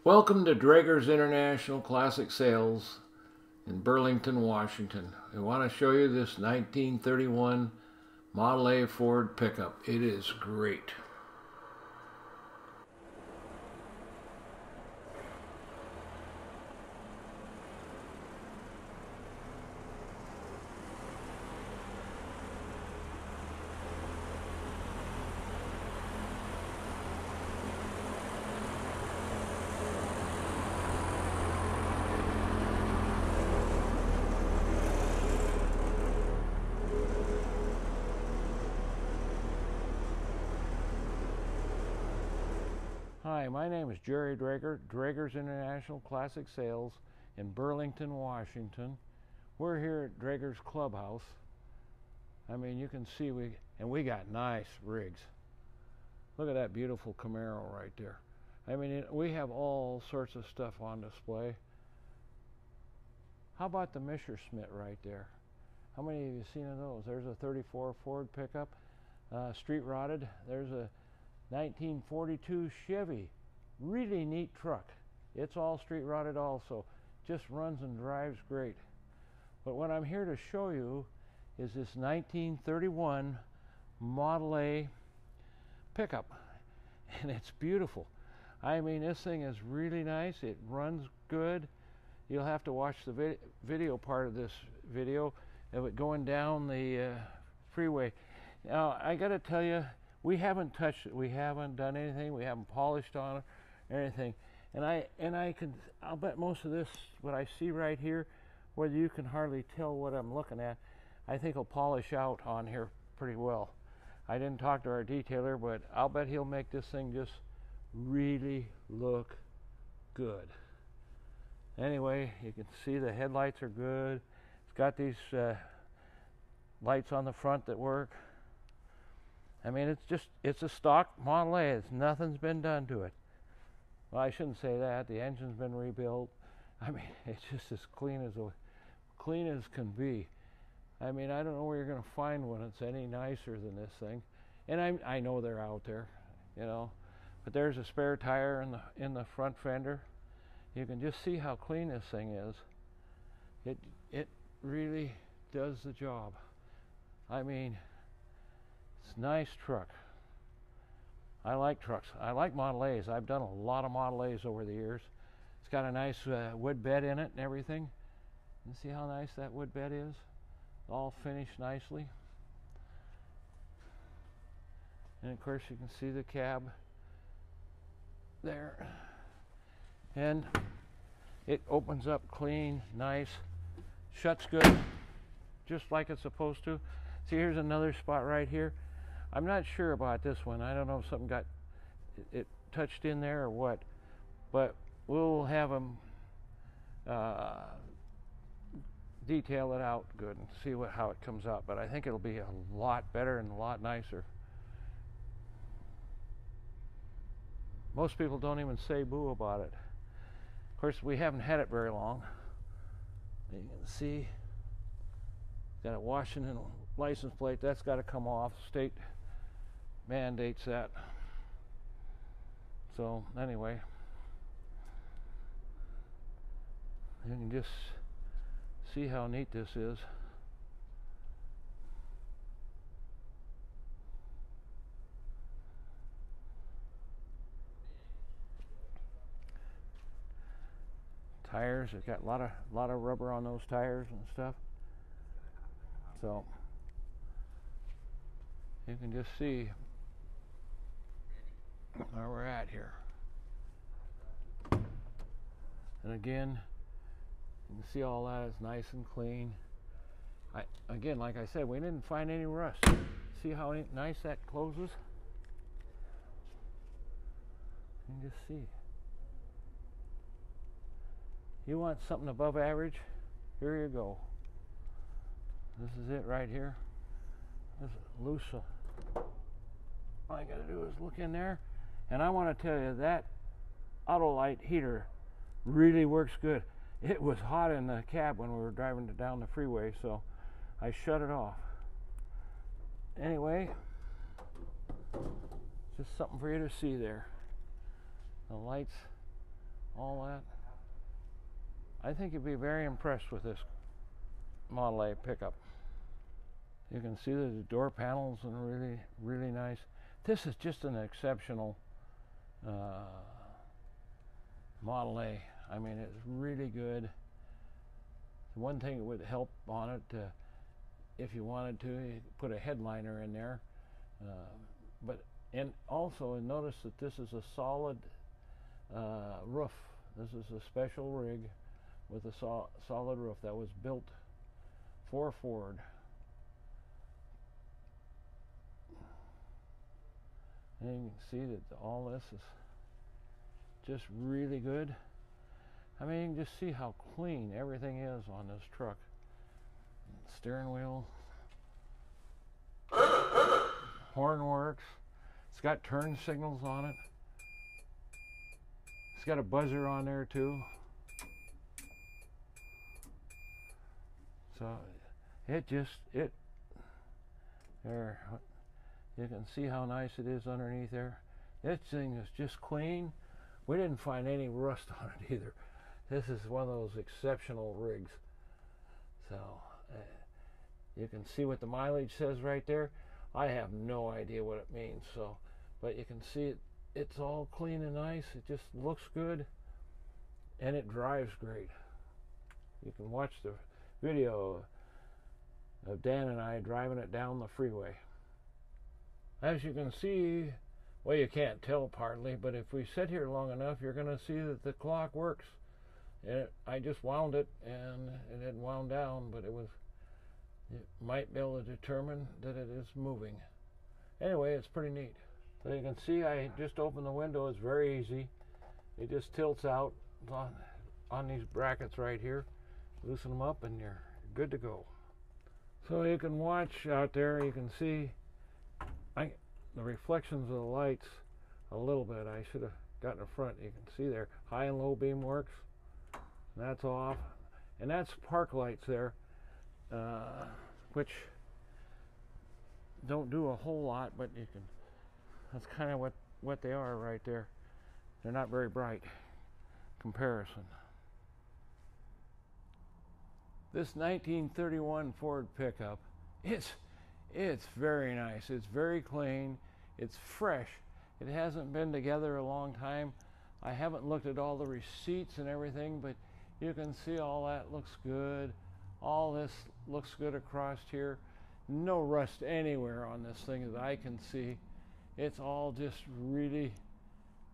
Welcome to Draeger's International Classic Sales in Burlington, Washington. I want to show you this 1931 Model A Ford pickup. It is great. Hi, my name is Jerry Draeger, Draeger's International Classic Sales in Burlington, Washington. We're here at Draeger's Clubhouse. I mean, you can see we got nice rigs. Look at that beautiful Camaro right there. I mean, we have all sorts of stuff on display. How about the Messerschmitt right there? How many of you seen of those? There's a 34 Ford pickup, street rotted. There's a 1942 Chevy, really neat truck. It's all street rotted also, just runs and drives great. But what I'm here to show you is this 1931 Model A pickup, and it's beautiful. I mean, this thing is really nice. It runs good. You'll have to watch the video part of this video of it going down the freeway. Now, I gotta tell you, we haven't touched it. We haven't done anything. We haven't polished on it or anything. And I'll bet most of this, what I see right here, whether you can hardly tell what I'm looking at, I think will polish out on here pretty well. I didn't talk to our detailer, but I'll bet he'll make this thing just really look good. Anyway, you can see the headlights are good. It's got these lights on the front that work. I mean, it's a stock Model A. Nothing's been done to it. Well, I shouldn't say that. The engine's been rebuilt. I mean, it's just as clean as can be. I mean, I don't know where you're going to find one that's any nicer than this thing. And I know they're out there, you know. But there's a spare tire in the front fender. You can just see how clean this thing is. It really does the job. I mean, it's a nice truck. I like trucks. I like Model A's. I've done a lot of Model A's over the years. It's got a nice wood bed in it and everything. You see how nice that wood bed is? All finished nicely. And of course you can see the cab there. And it opens up clean, nice, shuts good, just like it's supposed to. See, here's another spot right here. I'm not sure about this one. I don't know if something got it touched in there or what, but we'll have them detail it out good and see how it comes out. But I think it'll be a lot better and a lot nicer. Most people don't even say boo about it. Of course, we haven't had it very long. You can see, got a Washington license plate. That's got to come off. State mandates that. So anyway, you can just see how neat this is. Tires, it's got a lot of rubber on those tires and stuff. So you can just see where we're at here. And again, you can see all that is nice and clean. Again, like I said, we didn't find any rust. See how nice that closes? You can just see. You want something above average? Here you go. This is it right here. This is loose. All I gotta do is look in there. And I want to tell you that Auto-Lite heater really works good. It was hot in the cab when we were driving down the freeway, so I shut it off. Anyway, just something for you to see there. The lights all that. I think you'd be very impressed with this Model A pickup. You can see that the door panels are really, really nice. This is just an exceptional Model A. I mean, it's really good. One thing that would help on it, if you wanted to, you could put a headliner in there. And also notice that this is a solid roof. This is a special rig with a solid roof that was built for Ford. And you can see that all this is just really good. I mean, you can just see how clean everything is on this truck. Steering wheel, horn works. It's got turn signals on it. It's got a buzzer on there too. So there, you can see how nice it is underneath there. This thing is just clean. We didn't find any rust on it either. This is one of those exceptional rigs. So you can see what the mileage says right there. I have no idea what it means, so, but you can see it. It's all clean and nice. It just looks good, and it drives great. You can watch the video of Dan and I driving it down the freeway. As you can see, well, you can't tell partly, but if we sit here long enough, you're going to see that the clock works. And I just wound it, and it had wound down, but you might be able to determine that it is moving. Anyway, it's pretty neat. So you can see I just opened the window. It's very easy. It just tilts out on these brackets right here. Loosen them up, and you're good to go. So you can watch out there. You can see the reflections of the lights a little bit. I should have gotten in front. You can see there, high and low beam works. That's off, and that's park lights there, which don't do a whole lot, but you can. That's kind of what they are right there. They're not very bright comparison. This 1931 Ford pickup, it's very nice. It's very clean. It's fresh. It hasn't been together a long time. I haven't looked at all the receipts and everything, but you can see all that looks good. All this looks good across here. No rust anywhere on this thing that I can see. It's all just really,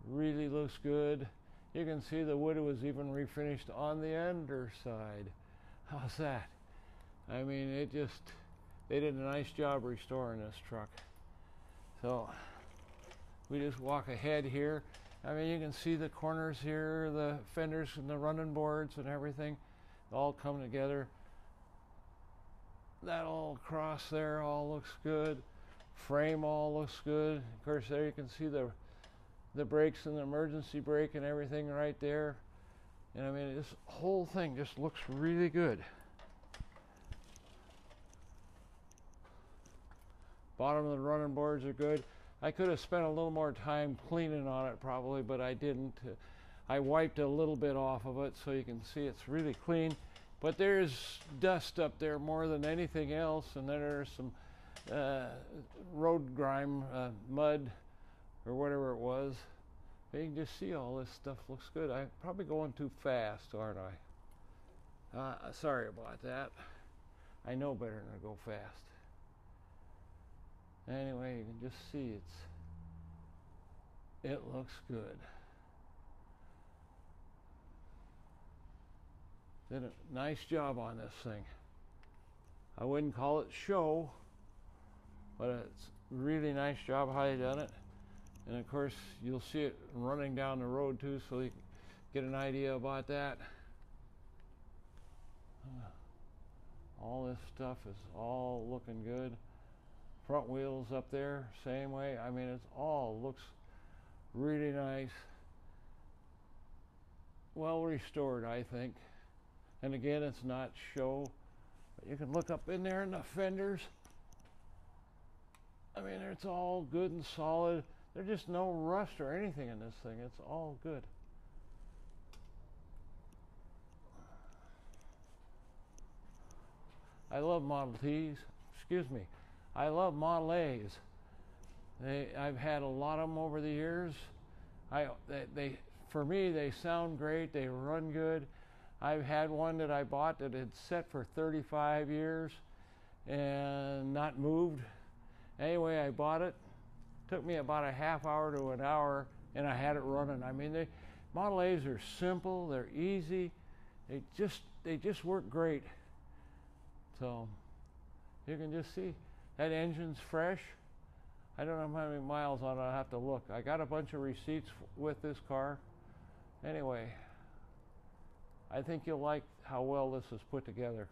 really looks good. You can see the wood was even refinished on the underside. How's that? I mean, they did a nice job restoring this truck. So we just walk ahead here. I mean, you can see the corners here, the fenders and the running boards and everything all come together. That all across there all looks good. Frame all looks good. Of course, there you can see the brakes and the emergency brake and everything right there. And I mean, this whole thing just looks really good. Bottom of the running boards are good. I could have spent a little more time cleaning on it probably, but I didn't. I wiped a little bit off of it so you can see it's really clean. But there's dust up there more than anything else, and then there's some road grime, mud, or whatever it was. But you can just see all this stuff looks good. I'm probably going too fast, aren't I? Sorry about that. I know better than to go fast. Anyway, you can just see it looks good. Did a nice job on this thing. I wouldn't call it show, but it's a really nice job how they done it. And of course, you'll see it running down the road too, so you can get an idea about that. All this stuff is all looking good. Front wheels up there, same way. I mean, it's all looks really nice. Well restored, I think. And again, it's not show. But you can look up in there in the fenders. I mean, it's all good and solid. There's just no rust or anything in this thing. It's all good. I love Model Ts. Excuse me. I love Model A's. I've had a lot of them over the years. For me, they sound great. They run good. I've had one that I bought that had set for 35 years and not moved. Anyway, I bought it. Took me about a half hour to an hour, and I had it running. I mean, Model A's are simple. They're easy. They just work great. So you can just see that engine's fresh. I don't know how many miles on it. I'll have to look. I got a bunch of receipts with this car. Anyway, I think you'll like how well this is put together.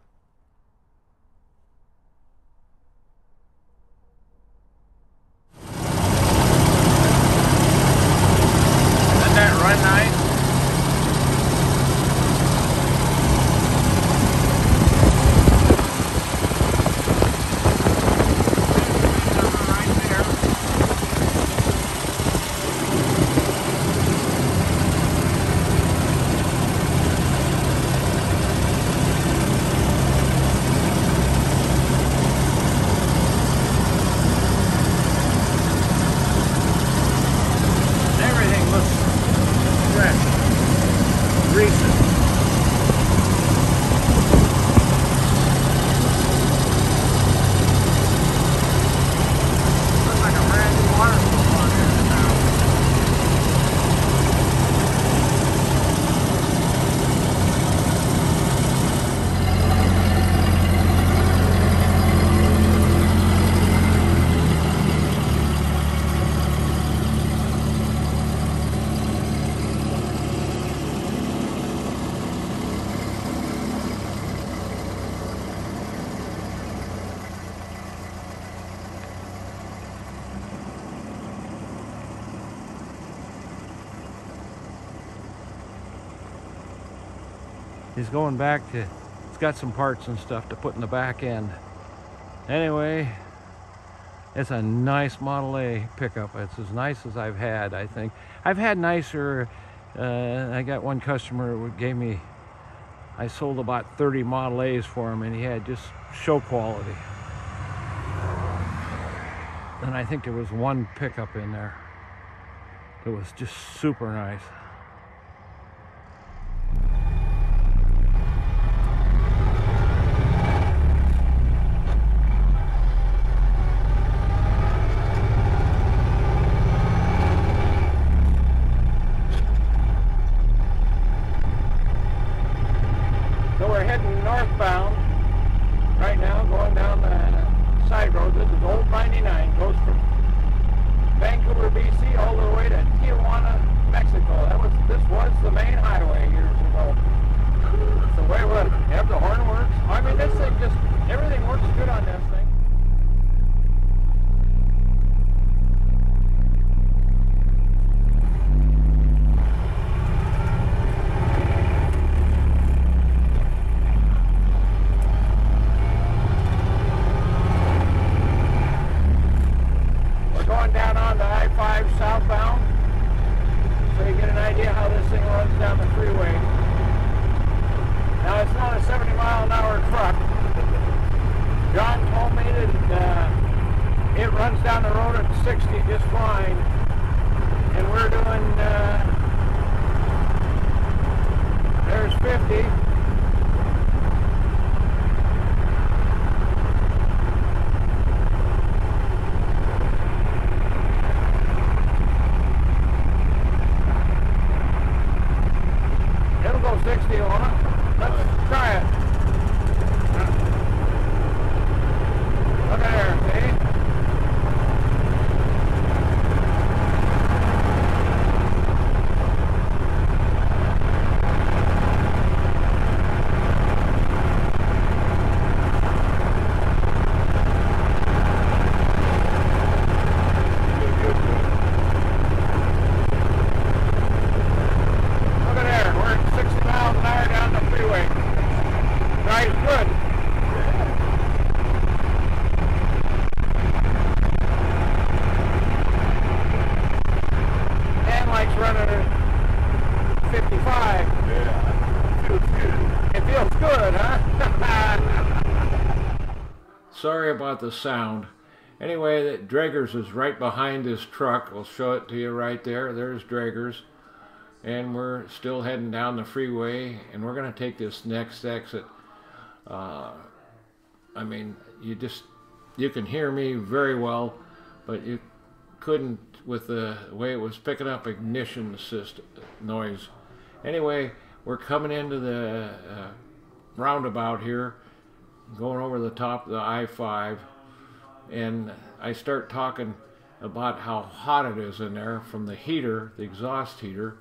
Doesn't that run nice? He's going back to, it's got some parts and stuff to put in the back end. Anyway, it's a nice Model A pickup. It's as nice as I've had, I think. I've had nicer. I got one customer who gave me, I sold about 30 Model A's for him, and he had just show quality. And I think there was one pickup in there that was just super nice. Northbound right now, going down the side road. This is Old 99, goes from Vancouver, BC, all the way to Tijuana, Mexico. This was the main highway years ago. It's the way it was. You have the horn works. I mean, this thing just, everything works good on this thing. Down on the I-5 southbound, so you get an idea how this thing runs down the freeway. Now, it's not a 70-mile-an-hour truck. John told me that it runs down the road at 60 just fine, and we're doing, there's 50. Let's try it. Look at there, see? Running at 55. Yeah, feels good. It feels good, huh? Sorry about the sound. Anyway, the Draggers is right behind this truck. I'll show it to you right there. There's Draggers. And we're still heading down the freeway, and we're going to take this next exit. I mean, you can hear me very well, but you couldn't with the way it was picking up ignition system noise. Anyway, we're coming into the roundabout here, going over the top of the I-5, and I start talking about how hot it is in there from the heater, the exhaust heater,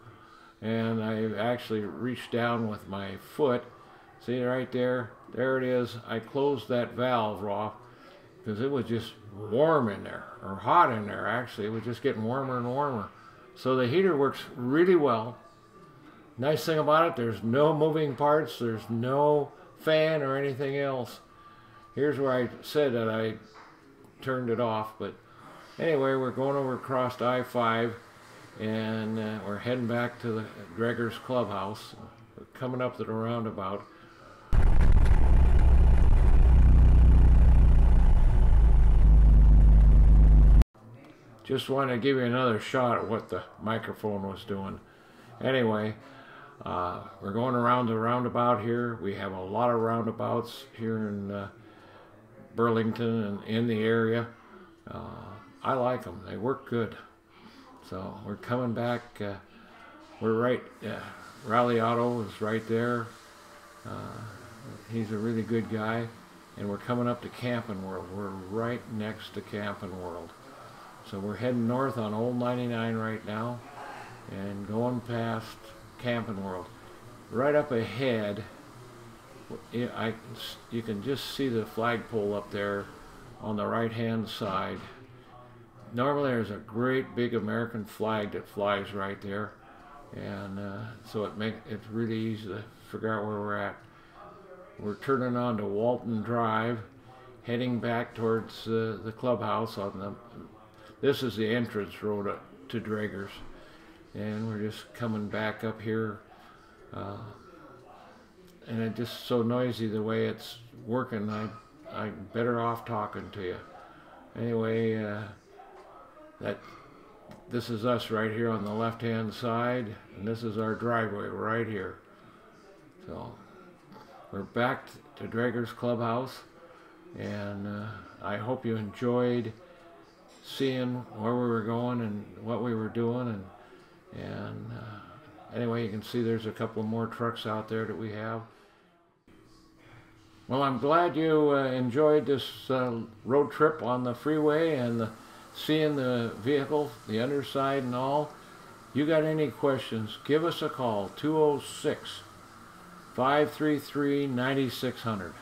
and I actually reached down with my foot. See right there? There it is. I closed that valve off because it was just warm in there, or hot in there actually. It was just getting warmer and warmer. So the heater works really well. Nice thing about it, there's no moving parts, there's no fan or anything else. Here's where I said that I turned it off, but anyway, we're going over across I-5, and we're heading back to the Draggers Clubhouse. We're coming up to the roundabout. Just wanted to give you another shot at what the microphone was doing. Anyway, we're going around the roundabout here. We have a lot of roundabouts here in Burlington and in the area. I like them. They work good. So we're coming back. We're right. Raleigh Auto is right there. He's a really good guy. And we're coming up to Camping World. We're right next to Camping World. So we're heading north on Old 99 right now and going past Camping World. Right up ahead, you can just see the flagpole up there on the right-hand side. Normally there's a great big American flag that flies right there, and so it's really easy to figure out where we're at. We're turning on to Walton Drive, heading back towards the clubhouse. This is the entrance road to Draggers, and we're just coming back up here, and it's just so noisy the way it's working. I'm better off talking to you. Anyway, this is us right here on the left-hand side, and this is our driveway right here. So we're back to Draggers Clubhouse, and I hope you enjoyed seeing where we were going and what we were doing, and anyway, you can see there's a couple more trucks out there that we have. Well, I'm glad you enjoyed this road trip on the freeway and seeing the vehicle, the underside and all. You got any questions, give us a call, 206-533-9600.